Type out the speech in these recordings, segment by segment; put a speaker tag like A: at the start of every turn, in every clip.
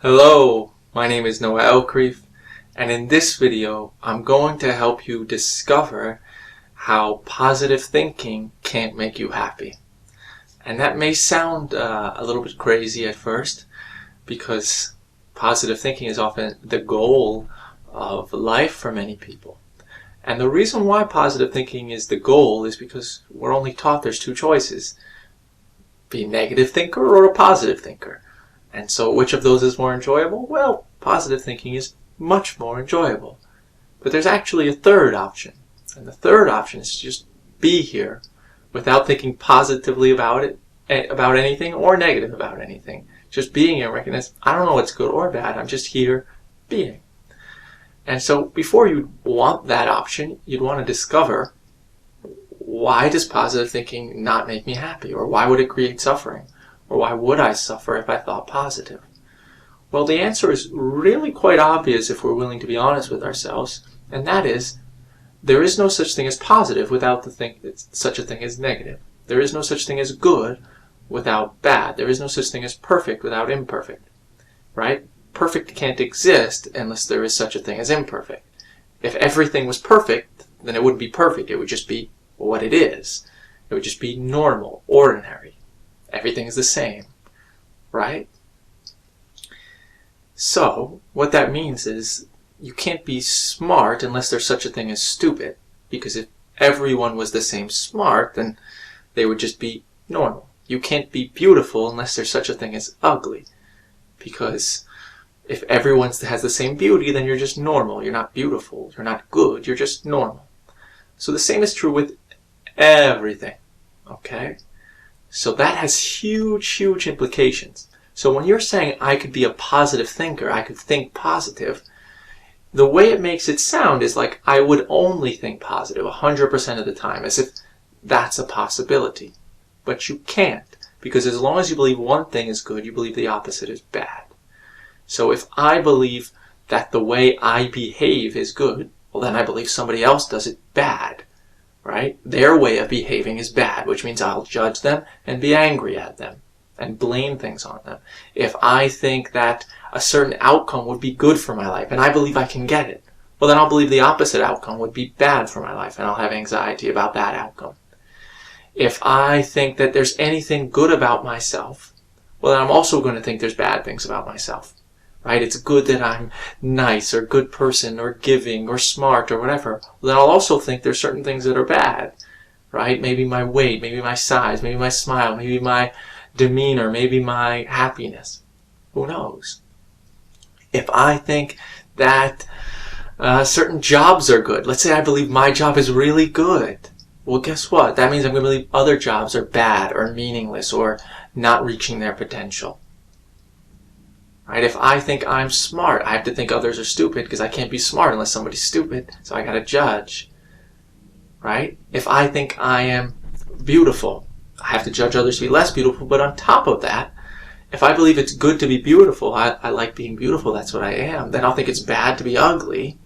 A: Hello, my name is Elkrief, and in this video I'm going to help you discover how positive thinking can't make you happy. And that may sound a little bit crazy at first, because positive thinking is often the goal of life for many people. And the reason why positive thinking is the goal is because we're only taught there's two choices: be a negative thinker or a positive thinker. And so which of those is more enjoyable? Well, positive thinking is much more enjoyable. But there's actually a third option. And the third option is to just be here without thinking positively about anything or negative about anything. Just being here and recognize, I don't know what's good or bad, I'm just here being. And so before you want that option, you'd want to discover, why does positive thinking not make me happy? Or why would it create suffering? Or why would I suffer if I thought positive? Well, the answer is really quite obvious if we're willing to be honest with ourselves, and that is, there is no such thing as positive without such a thing as negative. There is no such thing as good without bad. There is no such thing as perfect without imperfect. Right? Perfect can't exist unless there is such a thing as imperfect. If everything was perfect, then it wouldn't be perfect. It would just be what it is. It would just be normal, ordinary. Everything is the same, right? So, what that means is, you can't be smart unless there's such a thing as stupid. Because if everyone was the same smart, then they would just be normal. You can't be beautiful unless there's such a thing as ugly. Because if everyone has the same beauty, then you're just normal. You're not beautiful. You're not good. You're just normal. So the same is true with everything. Okay? So that has huge, huge implications. So when you're saying, I could be a positive thinker, I could think positive, the way it makes it sound is like I would only think positive 100% of the time, as if that's a possibility. But you can't, because as long as you believe one thing is good, you believe the opposite is bad. So if I believe that the way I behave is good, well then I believe somebody else does it bad. Right? Their way of behaving is bad, which means I'll judge them and be angry at them and blame things on them. If I think that a certain outcome would be good for my life and I believe I can get it, well then I'll believe the opposite outcome would be bad for my life and I'll have anxiety about that outcome. If I think that there's anything good about myself, well then I'm also going to think there's bad things about myself. Right? It's good that I'm nice or good person or giving or smart or whatever. Well, then I'll also think there's certain things that are bad. Right? Maybe my weight, maybe my size, maybe my smile, maybe my demeanor, maybe my happiness. Who knows? If I think that certain jobs are good, let's say I believe my job is really good. Well, guess what? That means I'm going to believe other jobs are bad or meaningless or not reaching their potential. Right? If I think I'm smart, I have to think others are stupid because I can't be smart unless somebody's stupid. So I got to judge. Right? If I think I am beautiful, I have to judge others to be less beautiful. But on top of that, if I believe it's good to be beautiful, I like being beautiful, that's what I am, then I'll think it's bad to be ugly,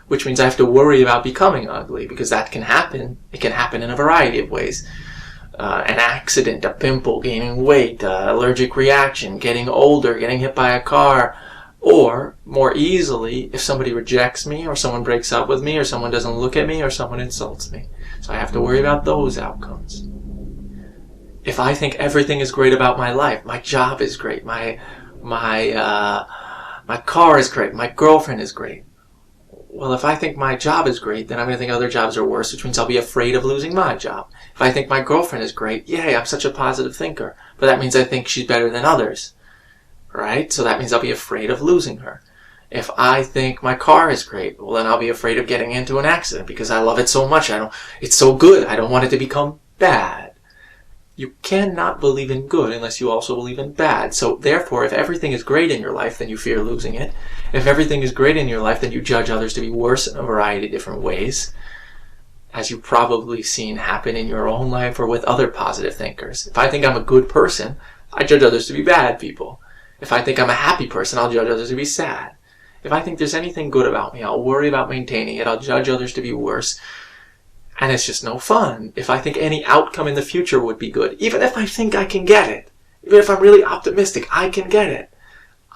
A: which means I have to worry about becoming ugly because that can happen. It can happen in a variety of ways. An accident, a pimple, gaining weight, allergic reaction, getting older, getting hit by a car, or more easily, if somebody rejects me, or someone breaks up with me, or someone doesn't look at me, or someone insults me. So I have to worry about those outcomes. If I think everything is great about my life, my job is great, my car is great, my girlfriend is great. Well, if I think my job is great, then I'm going to think other jobs are worse, which means I'll be afraid of losing my job. If I think my girlfriend is great, yay, I'm such a positive thinker. But that means I think she's better than others. Right? So that means I'll be afraid of losing her. If I think my car is great, well, then I'll be afraid of getting into an accident because I love it so much. It's so good. I don't want it to become bad. You cannot believe in good unless you also believe in bad. So therefore, if everything is great in your life, then you fear losing it. If everything is great in your life, then you judge others to be worse in a variety of different ways, as you've probably seen happen in your own life or with other positive thinkers. If I think I'm a good person, I judge others to be bad people. If I think I'm a happy person, I'll judge others to be sad. If I think there's anything good about me, I'll worry about maintaining it. I'll judge others to be worse. And it's just no fun. If I think any outcome in the future would be good, even if I think I can get it, even if I'm really optimistic, I can get it,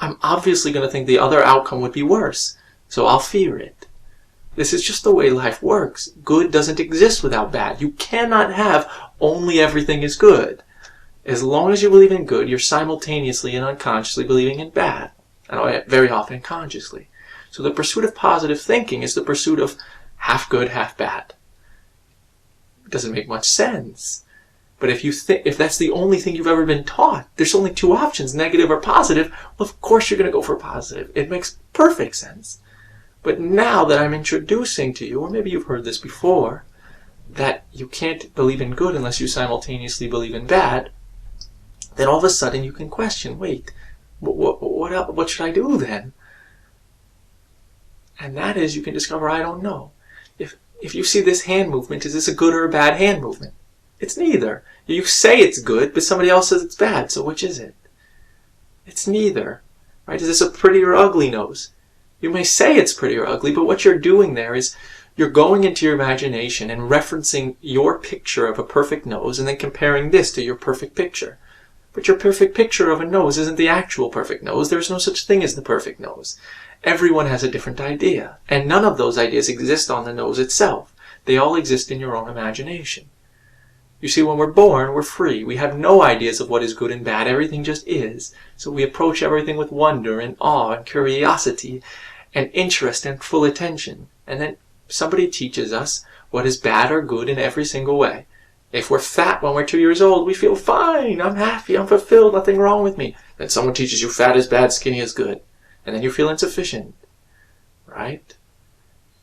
A: I'm obviously going to think the other outcome would be worse, so I'll fear it. This is just the way life works. Good doesn't exist without bad. You cannot have only everything is good. As long as you believe in good, you're simultaneously and unconsciously believing in bad, and very often consciously. So the pursuit of positive thinking is the pursuit of half good, half bad. It doesn't make much sense. But if that's the only thing you've ever been taught, there's only two options, negative or positive, well, of course you're going to go for positive. It makes perfect sense. But now that I'm introducing to you, or maybe you've heard this before, that you can't believe in good unless you simultaneously believe in bad, then all of a sudden you can question, wait, what should I do then? And that is, you can discover, I don't know. If you see this hand movement, is this a good or a bad hand movement? It's neither. You say it's good, but somebody else says it's bad, so which is it? It's neither. Right? Is this a pretty or ugly nose? You may say it's pretty or ugly, but what you're doing there is you're going into your imagination and referencing your picture of a perfect nose and then comparing this to your perfect picture. But your perfect picture of a nose isn't the actual perfect nose. There's no such thing as the perfect nose. Everyone has a different idea, and none of those ideas exist on the nose itself. They all exist in your own imagination. You see, when we're born, we're free. We have no ideas of what is good and bad. Everything just is. So we approach everything with wonder and awe and curiosity and interest and full attention. And then somebody teaches us what is bad or good in every single way. If we're fat when we're 2 years old, we feel fine. I'm happy. I'm fulfilled. Nothing wrong with me. Then someone teaches you fat is bad, skinny is good. And then you feel insufficient. Right?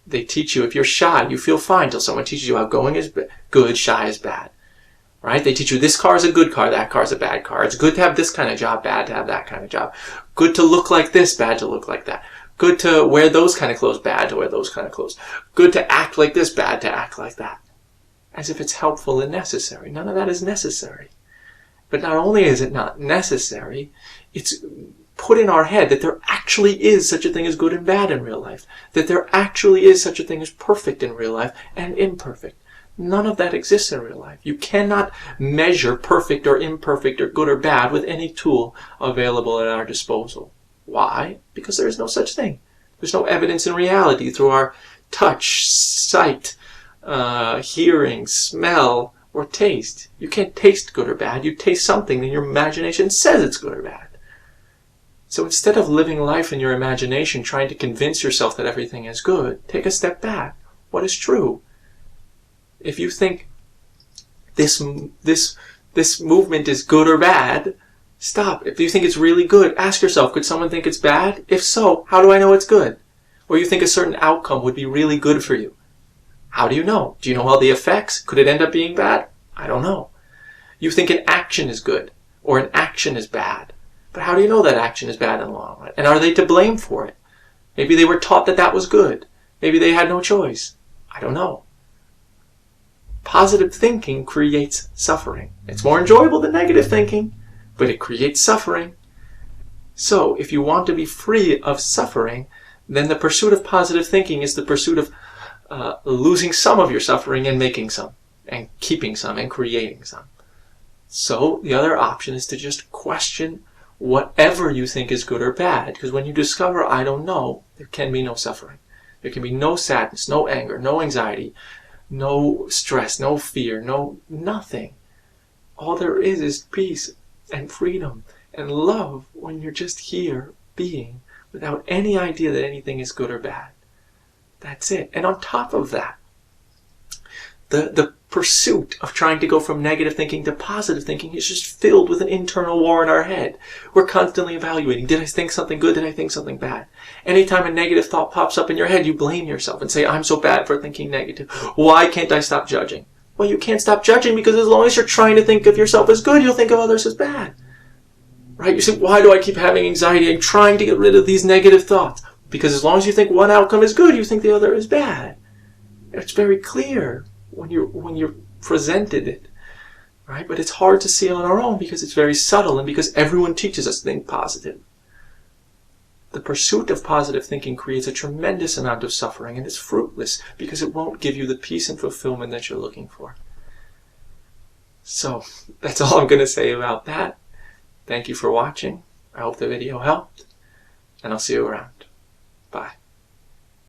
A: They teach you if you're shy, you feel fine till someone teaches you outgoing is good, shy is bad. Right? They teach you this car is a good car, that car is a bad car. It's good to have this kind of job, bad to have that kind of job. Good to look like this, bad to look like that. Good to wear those kind of clothes, bad to wear those kind of clothes. Good to act like this, bad to act like that. As if it's helpful and necessary. None of that is necessary. But not only is it not necessary, it's put in our head that there actually is such a thing as good and bad in real life. That there actually is such a thing as perfect in real life and imperfect. None of that exists in real life. You cannot measure perfect or imperfect or good or bad with any tool available at our disposal. Why? Because there is no such thing. There's no evidence in reality through our touch, sight, hearing, smell, or taste. You can't taste good or bad. You taste something and your imagination says it's good or bad. So instead of living life in your imagination trying to convince yourself that everything is good, take a step back. What is true? If you think this movement is good or bad, stop. If you think it's really good, ask yourself, could someone think it's bad? If so, how do I know it's good? Or you think a certain outcome would be really good for you. How do you know? Do you know all the effects? Could it end up being bad? I don't know. You think an action is good or an action is bad. But how do you know that action is bad in the long run? And are they to blame for it? Maybe they were taught that that was good. Maybe they had no choice. I don't know. Positive thinking creates suffering. It's more enjoyable than negative thinking, but it creates suffering. So, if you want to be free of suffering, then the pursuit of positive thinking is the pursuit of losing some of your suffering and making some, and keeping some, and creating some. So, the other option is to just question whatever you think is good or bad, because when you discover, I don't know, there can be no suffering. There can be no sadness, no anger, no anxiety, no stress, no fear, nothing. All there is peace and freedom and love when you're just here being without any idea that anything is good or bad. That's it. And on top of that, the pursuit of trying to go from negative thinking to positive thinking is just filled with an internal war in our head. We're constantly evaluating, did I think something good, did I think something bad? Anytime a negative thought pops up in your head, you blame yourself and say, I'm so bad for thinking negative. Why can't I stop judging? Well, you can't stop judging because as long as you're trying to think of yourself as good, you'll think of others as bad. Right? You say, why do I keep having anxiety? I'm trying to get rid of these negative thoughts. Because as long as you think one outcome is good, you think the other is bad. It's very clear when you're presented it, right? But it's hard to see on our own because it's very subtle and because everyone teaches us to think positive. The pursuit of positive thinking creates a tremendous amount of suffering and it's fruitless because it won't give you the peace and fulfillment that you're looking for. So that's all I'm going to say about that. Thank you for watching. I hope the video helped. and I'll see you around. Bye.